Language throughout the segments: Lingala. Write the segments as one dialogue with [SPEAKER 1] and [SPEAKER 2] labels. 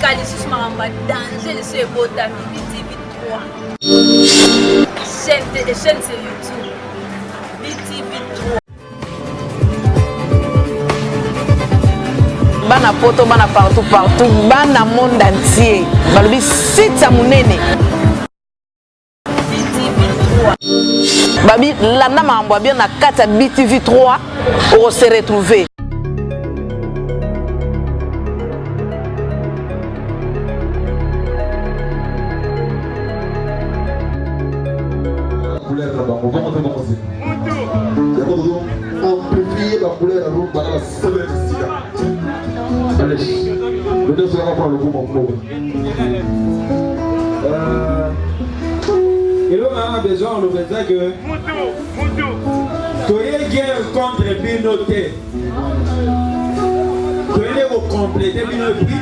[SPEAKER 1] Kalisus Maramba danger de ce beau tapis BTV3. Chaîne sur YouTube. BTV3.
[SPEAKER 2] Bana poto, bana partout, bana monde entier. Balobi sita munene.
[SPEAKER 1] BTV3.
[SPEAKER 2] Babi, landa mambo bien na kata BTV3, on se retrouver.
[SPEAKER 3] Amplifier la couleur à l'autre dans la seule allez, le deux sera pas le coup mon pauvre.
[SPEAKER 4] Et là, on a besoin, on le fait que tu es guerre contre Binoté. Tu es compléter Binoté.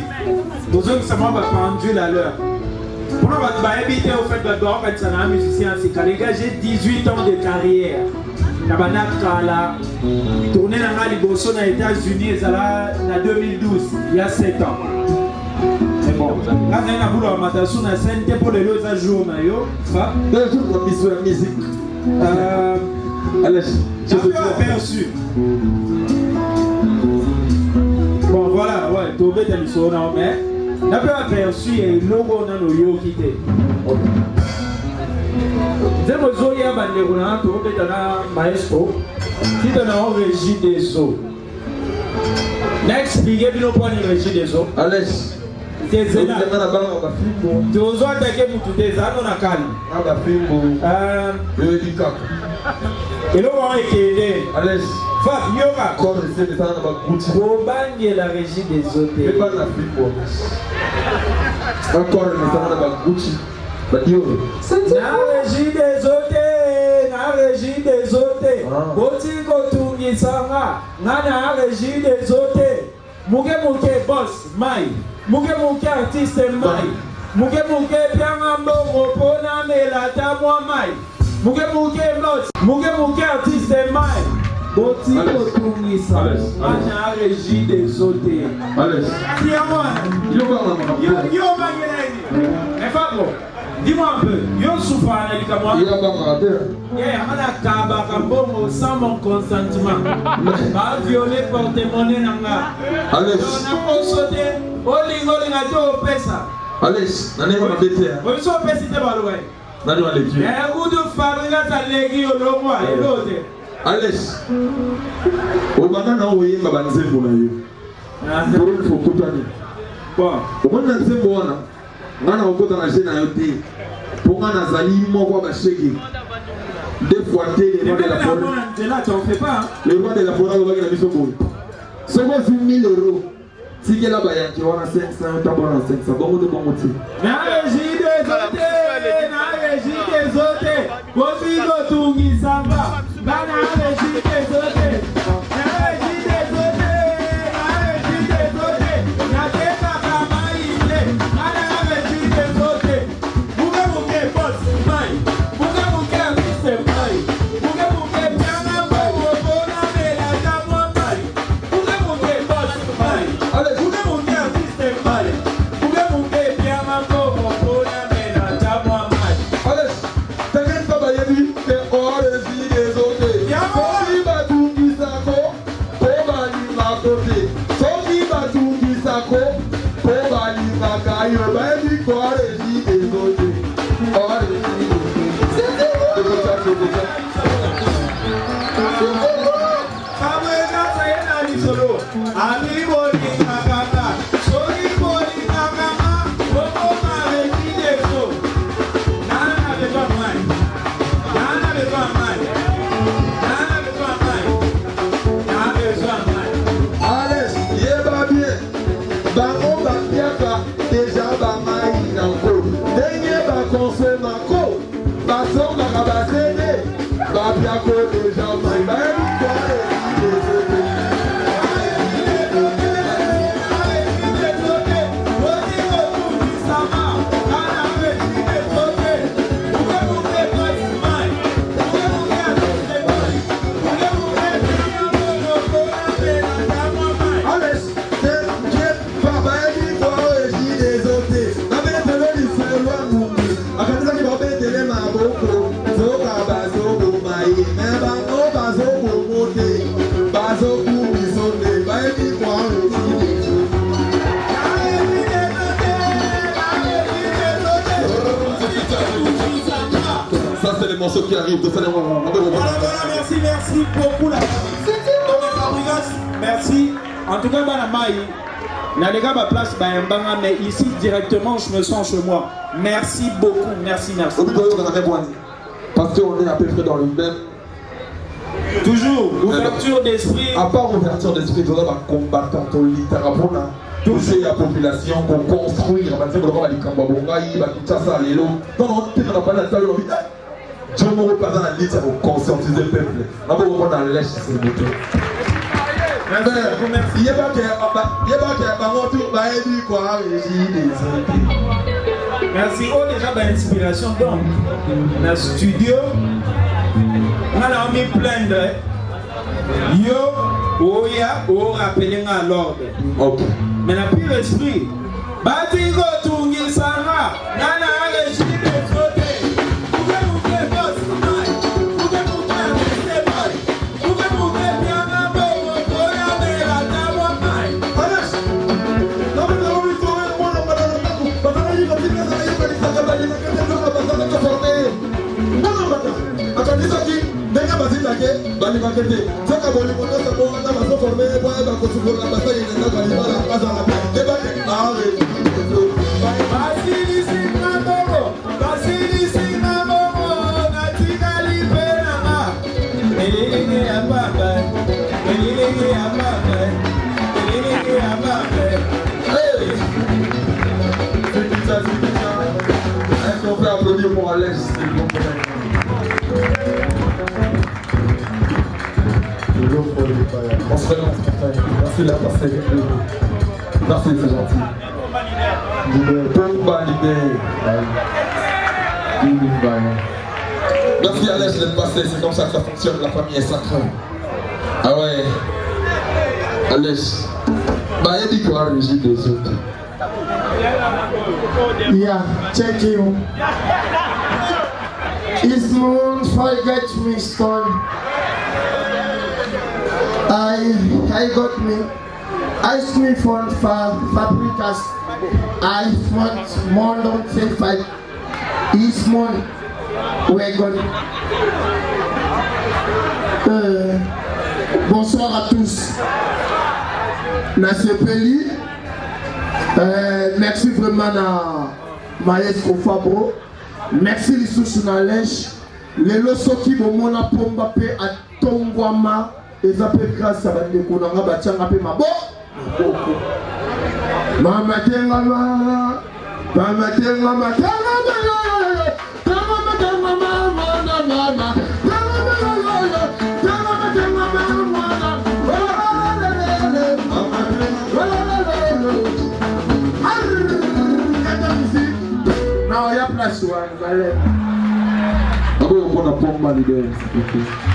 [SPEAKER 4] Pour eux, ça m'a pendu à l'heure. Pour nous, on va éviter au fait de ça un musicien. Les gars, j'ai 18 ans de carrière. Je tourné dans les États-Unis en 2012, il y a 7 ans. C'est bon. Là, on a voulu amateur sur la scène pour les autres jours.
[SPEAKER 3] Deux jours de mission de musique. Allez, je te
[SPEAKER 4] aperçu. Bon, voilà, ouais, Tobé t'as mis sur la mer. On a aperçu et le logo dans nos yo quitté. Zemo Zoya Banderuna, Tobé t'as maestro. Si tu as un régime des eaux. Next, il y a un point de régime des eaux.
[SPEAKER 3] allez.
[SPEAKER 4] Tu as attaqué pour tout des années, on a calme. Et là, on a été.
[SPEAKER 3] Allez.
[SPEAKER 4] Fab, yoga.
[SPEAKER 3] Comme c'est des années à Gucci.
[SPEAKER 4] Bomban est la régie des eaux.
[SPEAKER 3] Mais pas la fille. Encore une fois, à Gucci.
[SPEAKER 4] La régie des eaux. La régie des eaux. Botiko Tungisanga. La régie des eaux. Mouke boss, Mai. Mouke artiste, Mai. Mouke Piangambo, Mopona, Melata, moi, Mai. Mouke boss. Mouke artiste, Mai. Botiko Tungisanga. La régie des eaux.
[SPEAKER 3] Allez.
[SPEAKER 4] Yo, mais Fabio, dis-moi un peu, yo souffre à moi.
[SPEAKER 3] Il y a pas raté.
[SPEAKER 4] Sans mon consentement. Pas violer porte-monnaie nanga.
[SPEAKER 3] Allez.
[SPEAKER 4] On a sauté. Olinga to pesa.
[SPEAKER 3] Allez, nani va m'embêter.
[SPEAKER 4] On so pesa te baloué.
[SPEAKER 3] Nani va les tuer.
[SPEAKER 4] Et vous de fabrica ta legi au lomo et l'autre.
[SPEAKER 3] Allez. Au banana oye mabanze pour na yo. Pour il faut kutani.
[SPEAKER 4] Bon,
[SPEAKER 3] on a nzembo wana. Ngana okota na jena yote. Pour ngana zali moko ba sheki. Deux fois les rois de la forêt. Les rois de la forêt vont gagner mission pour. Seulement 1000 €. Si quel là bas qui on a 500, t'as bon 500. Bon de bon motif.
[SPEAKER 4] Na régie des autres. Botiko Tungisanga. Na régie des autres.
[SPEAKER 3] les morceaux qui arrivent.
[SPEAKER 4] Voilà, merci beaucoup la merci. En tout cas, mais ici directement, je me sens chez moi. Merci beaucoup, merci.
[SPEAKER 3] Parce qu'on est à peu près dans le même.
[SPEAKER 4] Toujours, ouverture d'esprit.
[SPEAKER 3] À part ouverture d'esprit, on va combattre pour littéralement. Toucher la population pour construire. On va dire que on va dire qu'on va tout ça, les lots. Non, on ne pas la salle. Je me représente la liste pour conscientiser le peuple. On va dans la lèche, s'il vous plaît. Il n'y a pas
[SPEAKER 4] merci. Oh, déjà, d'inspiration. Donc, dans le studio, on a mis plein de. Yo, Oya, rappelez à l'ordre.
[SPEAKER 3] Ok.
[SPEAKER 4] Mais la pire esprit, Batigo Tungi Sara, Nana Régime de Froté, vous pouvez boss, vous pouvez bien la
[SPEAKER 3] On peut applaudir pour Alex, s'il vous plaît. On se relance, merci la passer. Merci, c'est gentil. Merci Alex d'être passé, c'est comme ça que ça fonctionne, la famille est sacrée. Ah ouais. Alex. Bah, il dit quoi, le J des autres.
[SPEAKER 5] Yeah, check you. Ismoon forget me stone. I got me. I me from Fabricas. I want more don't say fight. Ismoon wagon. Bonsoir à tous. Nasepeli. Merci vraiment à Maestro Fabro. Merci les sous-nalèches. Les losoki bomona pomba pe à Tongwama. Et ça peut grâce à la découverte bâtiment pe mabo. Mama tenga mama. Mama tenga mama.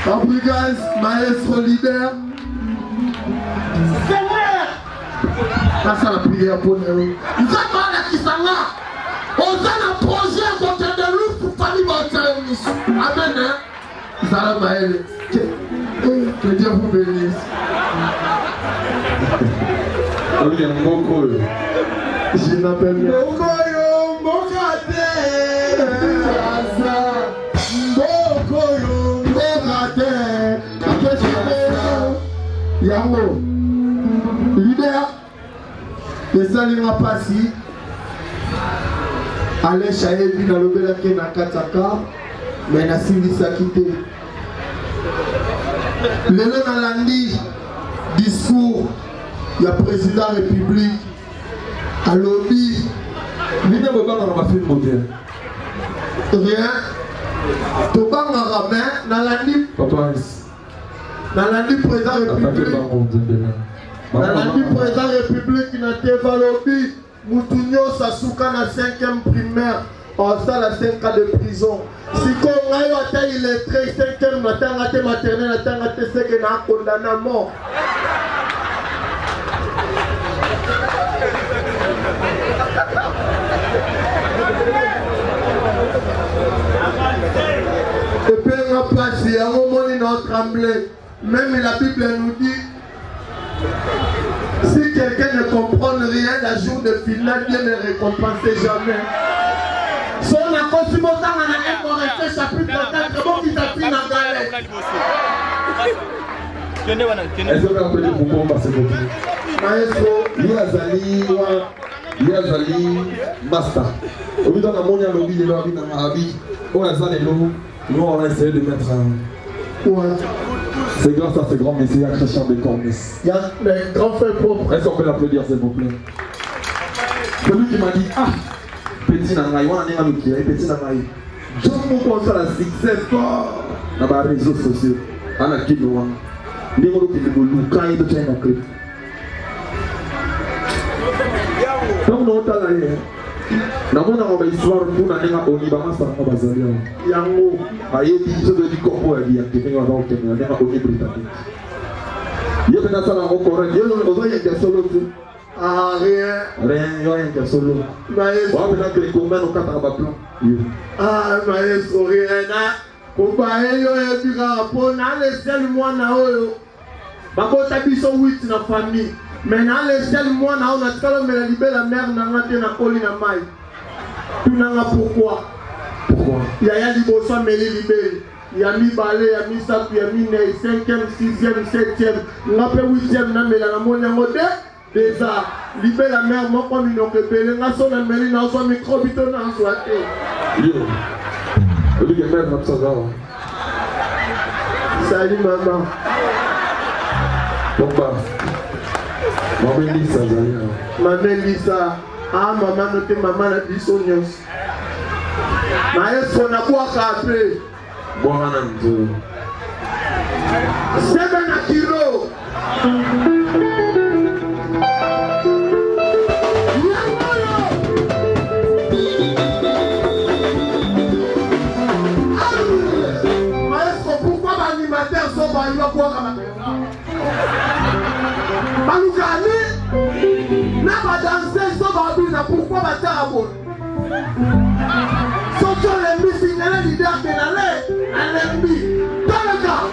[SPEAKER 5] Fabricas, maestro leader. Passe à la prière pour nous. Vous êtes mal à Kisanga. On a un projet à côté de nous pour faire les amen, hein. Salam à elle. Que Dieu vous bénisse.
[SPEAKER 3] Oui, un bon col.
[SPEAKER 5] Je m'appelle
[SPEAKER 3] Mokoyo, Mokate.
[SPEAKER 5] Mokoyo, Mokate. Yango, leader, les salinga passi. Allez, Chayebi dans le Belake na Kataka, mais na Sindisa quitté. Le lundi, discours, il y a président de la République. À l'objet,
[SPEAKER 3] l'idée de ma film modèle.
[SPEAKER 5] Rien. Tout le monde a ramé dans l'année. Dans l'année président de la République. Dans l'année président de la République, il a été valobé. Moutounio Sasuka na 5e primaire. On a la 5 ans de prison. Si on a été illettré, 5e matin, on a été maternel, on a été ce qu'on a condamné à mort. Et puis on a placé, à un moment il a tremblé. Même la Bible nous dit, si quelqu'un ne comprend rien, la jour de finale, Dieu ne récompense jamais. So na kosimotanga na Corinthiens chapitre 4 bon qui t'appelle na galette.
[SPEAKER 3] Est-ce que vous appelez pourquoi passer votre
[SPEAKER 5] Maestro,
[SPEAKER 3] Yazali Master. Au bout d'un moment, il y a lobby, il y a lobby dans la vie. On a nous on a essayé de mettre un.
[SPEAKER 5] ouais.
[SPEAKER 3] C'est grâce à ce grand messieurs Christian de Cornis.
[SPEAKER 5] Il y a les grands frères propres.
[SPEAKER 3] Est-ce qu'on peut l'applaudir s'il vous plaît? Celui qui m'a dit, ah, petit Nangaï, on a un ami qui est petit Nangaï. Je me conçois la succès fort dans les réseaux sociaux. On a qui nous a. Les gens qui nous ont quand ils ont un clip. Donc nous avons là. Nous avons une histoire pour nous aller au Liban, ça va passer.
[SPEAKER 5] Yango.
[SPEAKER 3] Aïe, il se doit dire comment il y a quelqu'un qui va au Britannique. Il y a des gens qui sont corrects. Il y a des gens qui sont
[SPEAKER 5] Ah, rien.
[SPEAKER 3] Rien, il y a des solo.
[SPEAKER 5] Maestro.
[SPEAKER 3] On va appeler combien au 4 plan.
[SPEAKER 5] Ah, maestro, rien. Comparé yo et puis rapport, na l'échelle moi na oyo. Bakota biso 8 na famille. Mais na l'échelle moi na on a kalo me la libérer la mère na ngate na koli na mai. Tu n'as pourquoi?
[SPEAKER 3] Pourquoi?
[SPEAKER 5] Il y a liboso me libérer. Il y a mi balé, il y a mi sapu, il y a mi 5e, 6e, 7e. On a fait 8e na me la mona ngode. Déjà, libérer la mère moi comme une okepele na so na meli na so micro bito na soate.
[SPEAKER 3] Yo. Lui qui est mère comme ça.
[SPEAKER 5] Salut maman.
[SPEAKER 3] Papa. Maman Lisa,
[SPEAKER 5] Maman Lisa. Ah maman note maman la biso nyos. Maestro na kwa kape.
[SPEAKER 3] Bwana nzo.
[SPEAKER 5] 7 kilo. Il va pouvoir Baloukani n'a pas dansé, pourquoi Batarabo? Sortons les mis signalés leader de l'année, un ennemi. Dans le cas.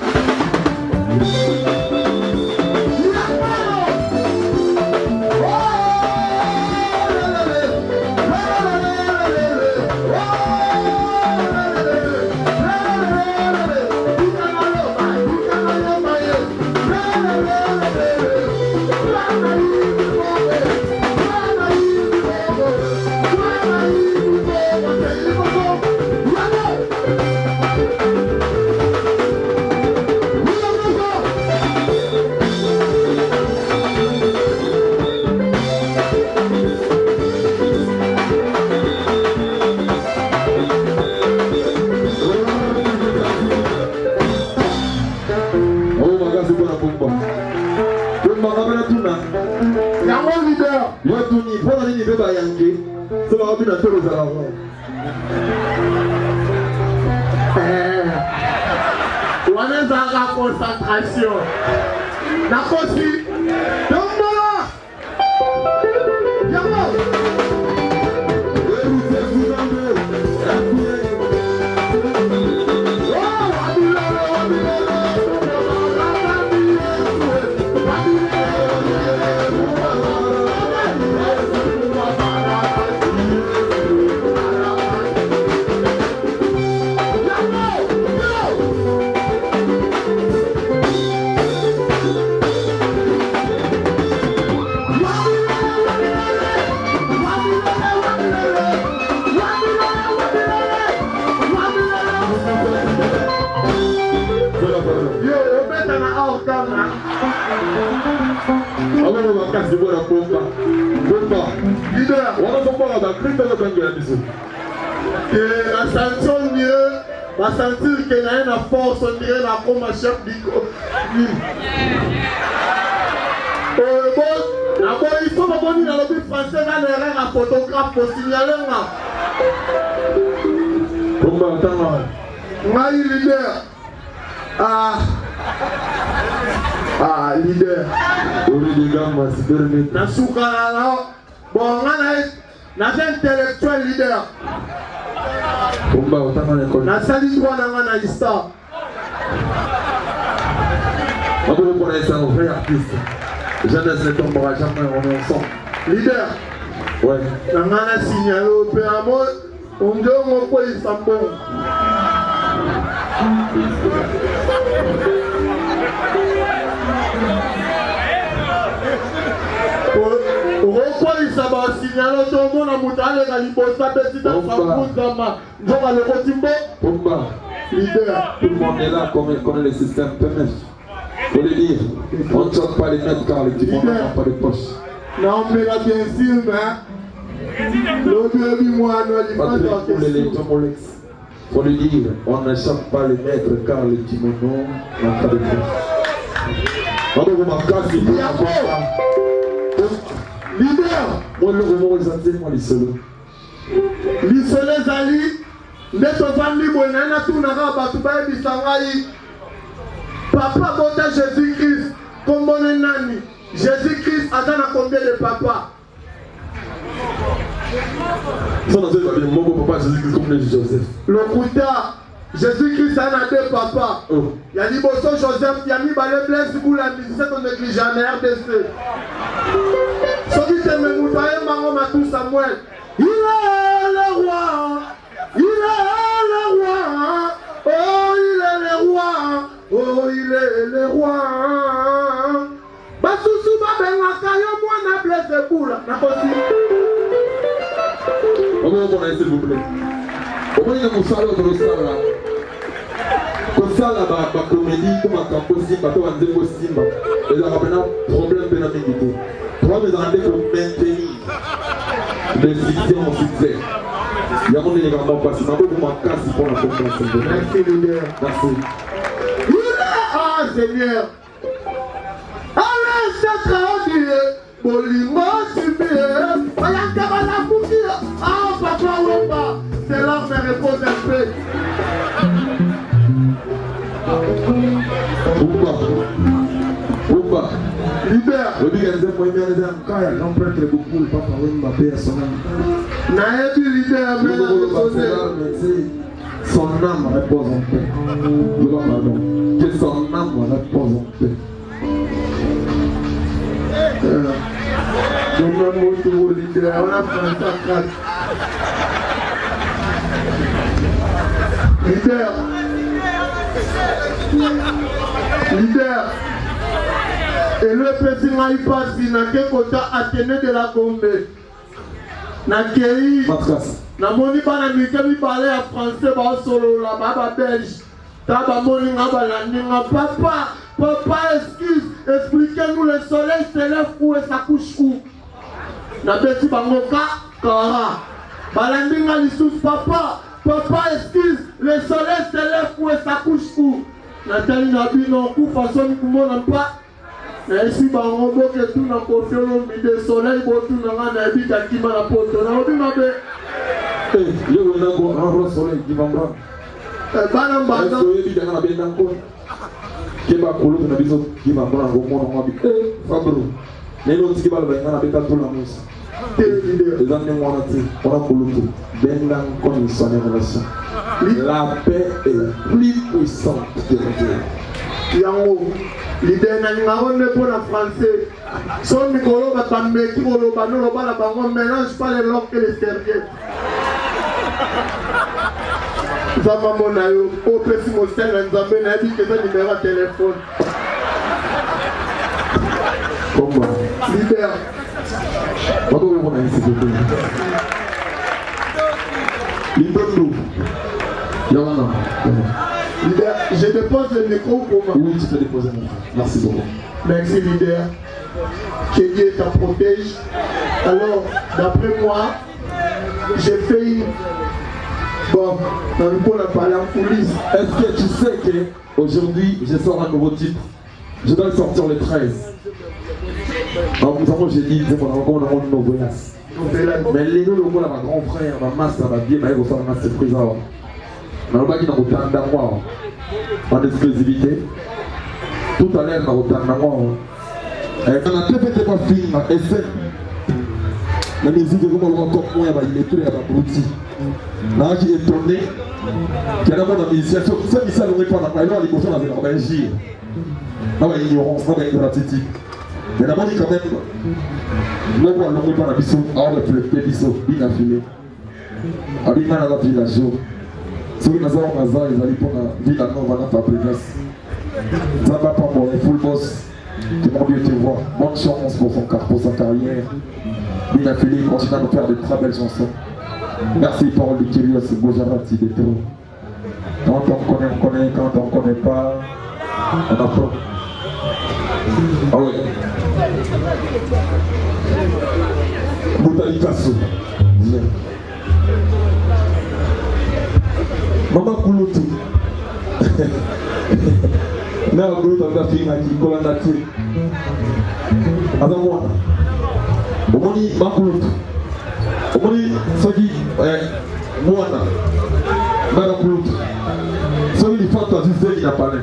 [SPEAKER 5] Concentration. La cosi. Dombola. Yamo. La sanction mieux, va sentir qu'elle a une force, on dirait la comme chef d'Ico. Il faut pas venir dans le but français, là, un photographe pour signaler. Maï leader. Ah, leader. Nasuka là. Bon, on a intellectuel leader. Na sali droit dans la histoire.
[SPEAKER 3] On peut reconnaître un vrai artiste. Jeunesse ne tombera jamais, on est ensemble.
[SPEAKER 5] Leader.
[SPEAKER 3] Ouais.
[SPEAKER 5] On a signalé au Péamo. On dit mon quoi il s'en bon. Pourquoi il s'en va signaler tout le monde à Moutale et à l'Ibosa petit dans sa route d'Ama. Donc à l'Erotimbo.
[SPEAKER 3] Pogba.
[SPEAKER 5] Leader.
[SPEAKER 3] Tout le monde est là comme le système permet. Faut le dire. On ne choque pas les maîtres car les petits n'a pas de poche.
[SPEAKER 5] Non mais là bien sûr, mais l'autre moi, nous
[SPEAKER 3] pas de faut le dire, on ne choque pas les maîtres car les kimonos n'ont pas de poche. On va vous casser pour la
[SPEAKER 5] leader.
[SPEAKER 3] Moi le moment ils ont moi les solos.
[SPEAKER 5] Les solos ali, neto vandi bonana tout na ba tu ba bisangai. Papa bota Jésus-Christ comme mon nani. Jésus-Christ attend à combien de papa?
[SPEAKER 3] Ça n'a pas bien mon papa Jésus-Christ comme le Joseph.
[SPEAKER 5] Le Kouta, Jésus-Christ a deux papas. Il y a dit Bosso Joseph, il y a mis Balé Blaise pour la musique qu'on néglige jamais RDC. Celui qui me moutaille, Maman Matou Samuel. Il est le roi, il est le roi, oh il est le roi, oh il est le roi. Basusu Babenga yo mwana Blaise Boula.
[SPEAKER 3] Comment on a s'il vous plaît? Comment il y a mon salaud de l'Osala? Comme ça, là, ma comédie, comme un campo Simba, comme un démo Simba, et là, on a un problème de la médité. Trois mes années pour maintenir le succès en succès. Il y a mon élément passé, ma beaucoup m'en casse pour la confiance.
[SPEAKER 5] Merci, leader.
[SPEAKER 3] Merci.
[SPEAKER 5] Ah, Seigneur. Allez, c'est traduit. Bolimo, Sibé. Ayakaba la bougie. Ah, papa, Wamba. C'est l'heure de répondre un peu.
[SPEAKER 3] Opa.
[SPEAKER 5] Leader.
[SPEAKER 3] Le big and moi bien les amkaya, non prêtre beaucoup papa Wamba personnel.
[SPEAKER 5] Naebi leader mais
[SPEAKER 3] son âme repose en paix. Pardon. Que son âme repose en paix.
[SPEAKER 5] On a moto leader, on a fait un sac. Leader. Leader. Et le petit Maïpasi n'a qu'un côté Athénée de la Gombe. N'a qu'un. Na moni bana mikemi parler en français ba solo la baba belge. Ta ba moni ngaba la ninga papa excuse expliquez-nous le soleil se lève où et ça couche où. Na beti bangoka kara. Balandinga lisous papa excuse le soleil se lève où et ça couche où. Na tali na bino ku façon kumona pas. Na esi bango que tout na kofiolo mi de soleil botu na ngana bi takima na poto na obi mabe.
[SPEAKER 3] Je vais vous un soleil qui va me voir. Je vais vous un bien encore. Qui va couler dans la maison qui va me voir au monde. Fabro. Les autres qui vont le faire avec tout la mousse. Les amis, on a coulé tout. Ben là, comme ils sont en relation. La paix est plus puissante que la guerre.
[SPEAKER 5] Yango. L'idée n'a pas de bon en français. Son micro va tomber qui va le bano le bala bango mélange pas les langues et les serviettes. Zama monayo au petit mostel nzambe na dit que ça numéro de téléphone.
[SPEAKER 3] Comment?
[SPEAKER 5] Leader.
[SPEAKER 3] Pas de bon ici s'il vous plaît. Lindo. Yamana.
[SPEAKER 5] Leader, je dépose le micro pour moi.
[SPEAKER 3] Oui, tu peux déposer mon frère. Merci beaucoup.
[SPEAKER 5] Merci leader. Que Dieu t'en protège. Alors, d'après moi, j'ai fait une... Bon, on va parler en police.
[SPEAKER 3] Est-ce que tu sais qu'aujourd'hui, je sors un nouveau titre? Je dois le sortir le 13. Alors, nous j'ai dit, on a encore un nouveau voyage. Mais les deux, le ma grand frère, ma master, ma vie, ma faire une surprise. On a pas dit dans autant d'amour, en exclusivité. Tout à l'heure, dans autant d'amour. On a très fait pas film, essai. La musique, comment on va encore moins, il est tout, il y a pas bruti. Là, qui est tourné, qui a d'abord dans l'initiation, ça, il s'est pas dans la loi, il faut dans un gire. Non, mais ignorance, non, mais ingratitude. Mais d'abord, il quand même, nous, on n'a pas la mission, à refléter, mission, bien affilée. abinga na village soki naza onaza ezali mpona ville nova na Fabregas Zaba Pambo est full boss que mon Dieu te voit bonne chance pour sa carrière Bina Philippe continue à nous faire de très belles chansons merci Paul de Kirios Bojarati de trop quand on connaît quand on connaît pas on apprend ah ouais Boutali Kassou viens Mama Kulutu na Kulutu anga finga kikola ndati azamwa omoni Makulutu omoni soki mwana Mama Kulutu soki lifato azizeli na pale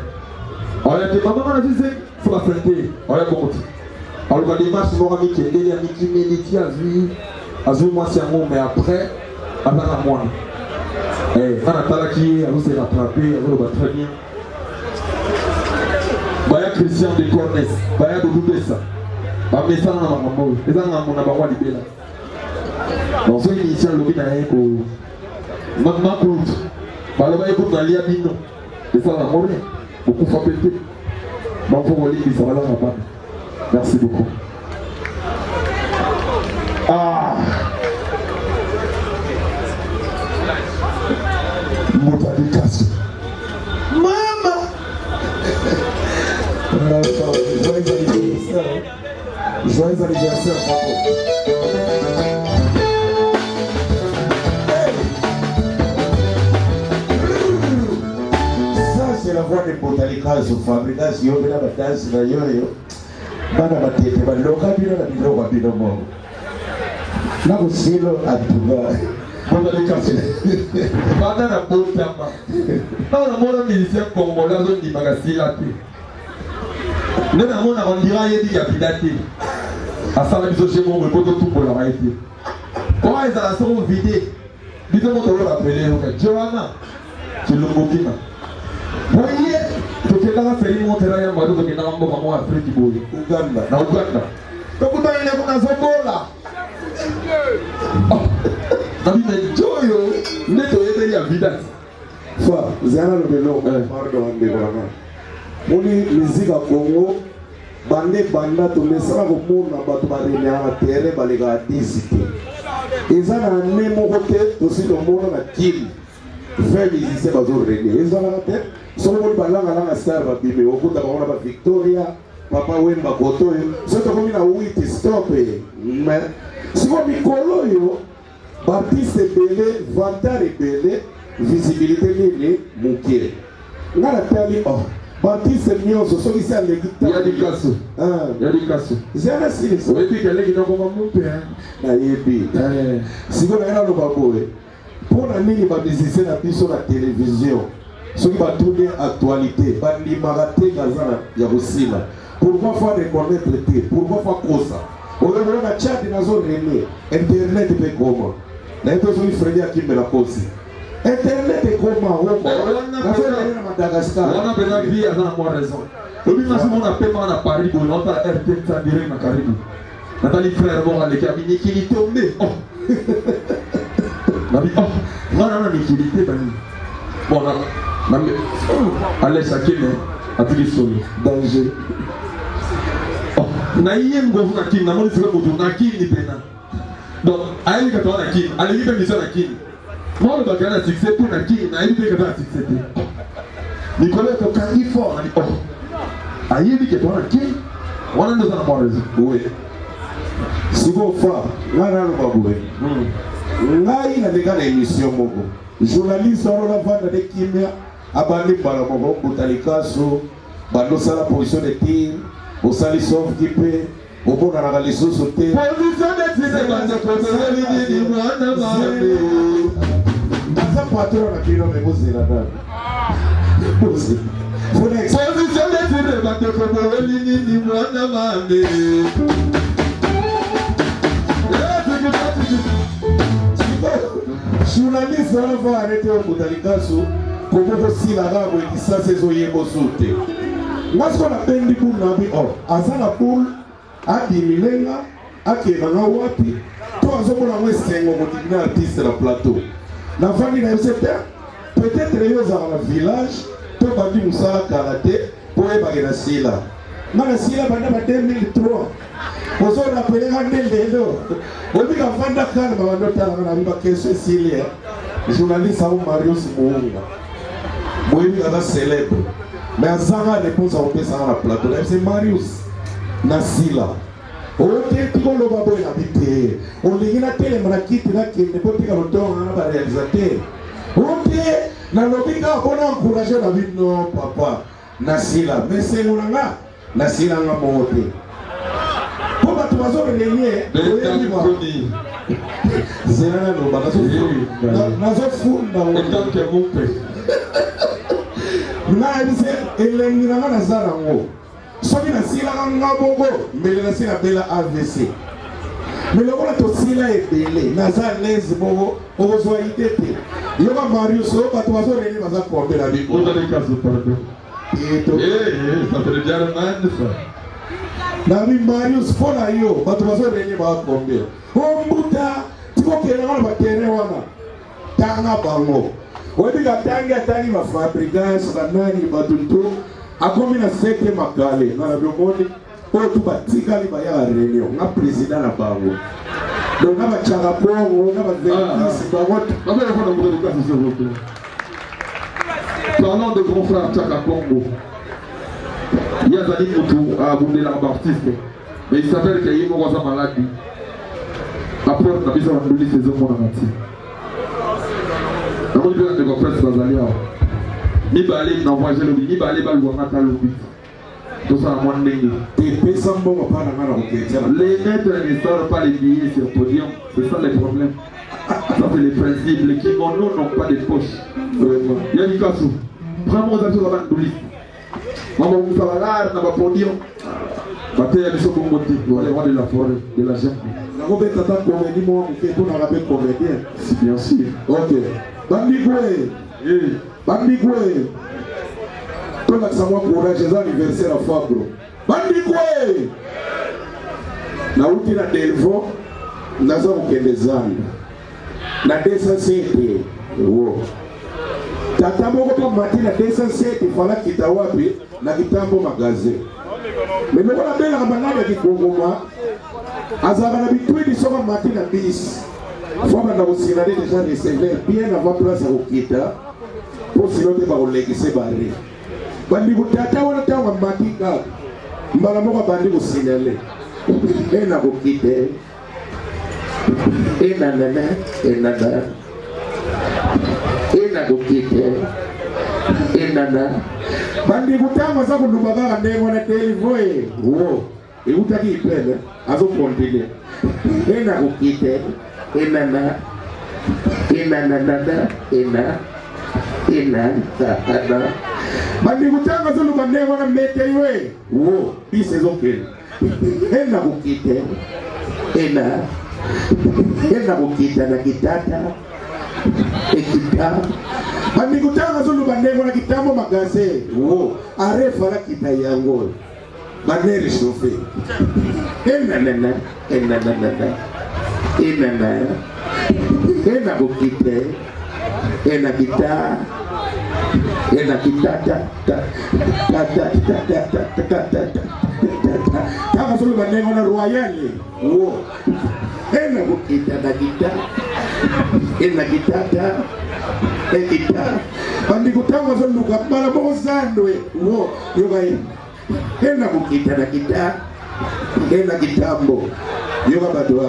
[SPEAKER 3] oyate mama na azizeli faut la fêter oya bonti alors la démarche mora mikendeli ya mikimeli azui mwasi yango mais après azana mwana Ana talaki se rattraper très bien. Baya Christian de Cornes, Baya de Lubessa. Bamesa na makambo, eza na mona bangwa libela. Donc so initial lobi na eko Mama Kulutu. Baloba eko na lia bino. Eza na mona beaucoup fa péter. Bon faut voler qui sera là là-bas. Merci beaucoup. Boutali Kassou. Mama! Joyeux anniversaire, bravo.
[SPEAKER 5] Ça, c'est la voix de Boutali Kassou. Fabregas, yo, bina badansi na yo. Bana batete, baloka bina na biloko bina mo. Na kusilo atuga.
[SPEAKER 3] Boutali Kassou. Bana na botama. Na mona musicien congolais zo di magasila te. Nena mona on dira yedi ya bidate. Asala biso chez moi poto tout pour la raité. Comment ils a son vidé. Biso mo to rappeler OK. Joanna. Tu le bokina. Voyez, tu fais la série montera ya madu ko na mambo kwa Afrique boy. Uganda. Na Uganda. Kako ta ile kuna zobola. Nabi joyo neto yede ya bidate.
[SPEAKER 5] Fa, zana le belo, pardon, de vraiment. Moni musique à Congo, banda to mesala ko mona bato ba rene a terre balega disite. Ezana nemo kote to si to mona na kim. Fait musicien bazo rene. Ezana te, so mo balanga na star ba bime okuta ba ona ba Victoria, papa Wemba Koto. So to komi na wit stop mais si mo mikolo yo, Baptiste Belé, Vantare Belé, visibilité nini mukire. Ngala tali Baptiste Mioso so kisa le guitar.
[SPEAKER 3] Ya di Kassou. Ya di Kassou.
[SPEAKER 5] Zana sinis.
[SPEAKER 3] Oui, puis qu'elle est qui n'a pas monté hein.
[SPEAKER 5] Na yebi. Si ko na ela lo baboe. Pour na nini ba musicien na biso na télévision. So ki ba tourner actualité, ba limagate gazana ya bosila. Pourquoi faire reconnaître te? Pourquoi faire cosa? On a na chat na zo rene. Internet pe comment? Na ito so ifredi akimela kosi. Internet est comment? On a Madagascar.
[SPEAKER 3] On a besoin de vie à la bonne raison. Le but c'est mon appel à Paris pour notre RT ça direct na Caribou. Nathalie frère bon avec Camille qui est tombé. Oh. Nabi oh. Non liquidité ben. Bon là. Allez chacun a pris solo. Danger. Oh. Na yem go na kin na mo se ko na kin ni pena. Donc allez que toi na kin, allez que mission na kin. Moi, le bagage a succès pour la qui n'a eu que dans succès. Nicolas est au candy fort. Aïe, dit que toi la qui, on a nos amours. Oui.
[SPEAKER 5] Si vous faites, là, là, là, là, il a des gars d'émission. Journaliste, on a vendu des Kimia, abandonné par le moment, Boutali Kassou, Bando Sala, position de tir, au Salisov qui paie. Au bon à la position de tir, Asa patron na kilo me bozi la dame. Bozi. Funa position de tire ba te ko ni mwana mande. Journaliste on va arrêter au Boutali Kassou pour vous si la rabo qui ça c'est zoye bosote. Parce qu'on a peine pour na bi or. Asa la poule a diminué a ke na wapi. To
[SPEAKER 3] azomona ngo esengo motikina artiste na plateau na famille na yosepe peut-être yo za na village to bandi musala karaté po ebake na sila mana sila banda ba 2003 ozo rappeler nga ndelo obi ka fanda kana bando tala na biba keso sila journaliste au Marius Muunga moyebi ka célèbre mais azanga réponse au pesa na plateau c'est Marius na sila ote tikolo babo na bité on lingina tele mrakiti na kende potika lotonga na ba réalisateur ote na lobika bona encourager na bino papa na sila mais c'est ngulanga na sila nga mote po batu bazore lenye oyeli zena no bakaso na zo funda o ke mupe na ebise elengi na zara ngo soki na sila nga bogo mbele na sila bela AVC mais lokola tosila ebele naza lese bogo okozwa ide te yoka Marius o bato bazoreni baza kombela biko ça fait déjà le man ça Nabi Marius fona yo bato bazoreni bakombela ombuta tikokela ngana batere wana tanga bango webika tangi ma fabricage banani batuntu akomi na seke makale na biomoni oyo tu batikali baya réunion na président na bango donc na bachaka pongo na bavertis bango babela fona mbuto kasi s'il parlant de grand frère Chaka Pongo yazali mutu abundela artiste mais il s'appelle que yimo kwa maladi après na biso banduli saison mona ngati na moni de confesse bazali awa ni balé na voyager le ni balé baluanga ta lobi tout ça mon ndenge et pesa mbongo pana ngana oketela les maîtres ne sortent pas les billets sur podium c'est ça le problème ça c'est les principes les kimonos n'ont pas de poche vraiment yani kasu prends-moi ça sur la banduli maman vous ça là na ba podium baté ya biso bongo ti les rois de la forêt de la jungle na ko beta ta comédie mo ke to na rapé comédien c'est bien sûr OK bandikwe bandikwe tona samwa courage za anniversaire à Fabro bandikwe na uti na Delvo naza ukendezana na 207 wo tata moko pa mati na 207 fala kita wapi na kitambo magasin mais moko na bela kabangana kikongoma azaka na bitwidi soka mati na bis faut que nous signaler déjà les sévères bien avant place à Okita pour sinon te ba olegise barre bandi kutata wana tawa matika mbala moko bandi ko signaler ena Okite ena bandi kutama za kunduba baba ndengo na televoe wo utaki ipele azo continue ena Okite ena bandi kutanga zulu bande wana mete iwe wo bise zokele ena Okite ena Okite na kitata ekita bandi kutanga zulu bande wana kitambo magase wo arefa la kita yango banere chauffe ena Okite ena kita kama sulu banengo na royale wo ena Okite na kita ena kita bandi kutanga sulu kabala mo sandwe wo yoga ena Okite na kita ena kitambo yoga batu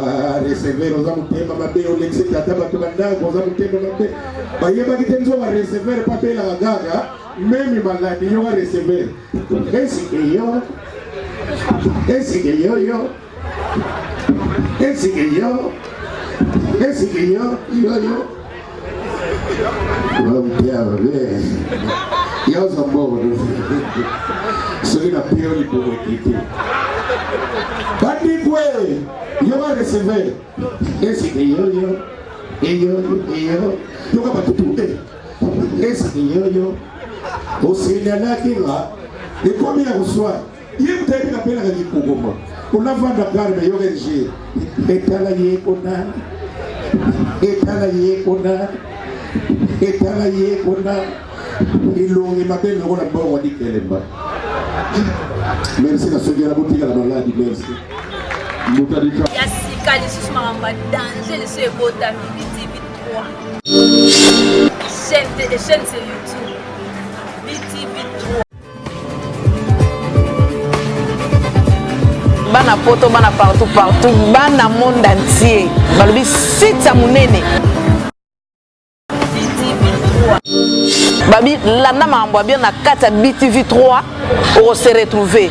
[SPEAKER 3] recevero za mutema mabe olexe tata batu bandago za mutema mabe bayeba kitenzo wa recevero papela gaga memi malani yoga recevero esike yo wamtia wabe yo zambo sogina pio ni kwa kiti bandikwe yoga receiver esike yo yoga batutude esike yo osina lakinga ekomi ya kuswa yimteka pena kikugoma
[SPEAKER 6] On a vendu la garde, mais il y a un G. Étalayé, on a. Étalayé, on a. Étalayé, on a. Et l'on est ma belle, on a bon, on dit qu'elle est bas. Merci, la seconde, la boutique, la maladie, merci.
[SPEAKER 1] Yassika, les sous maramba, danger, les sous botami, BTV 3. Chaîne sur YouTube. BTV 3.
[SPEAKER 2] Bana poto, bana partout, bana monde entier. Balobi site munene.
[SPEAKER 1] BTV 3.
[SPEAKER 2] Babi, landa mambo bien na kata BTV 3, on se retrouver.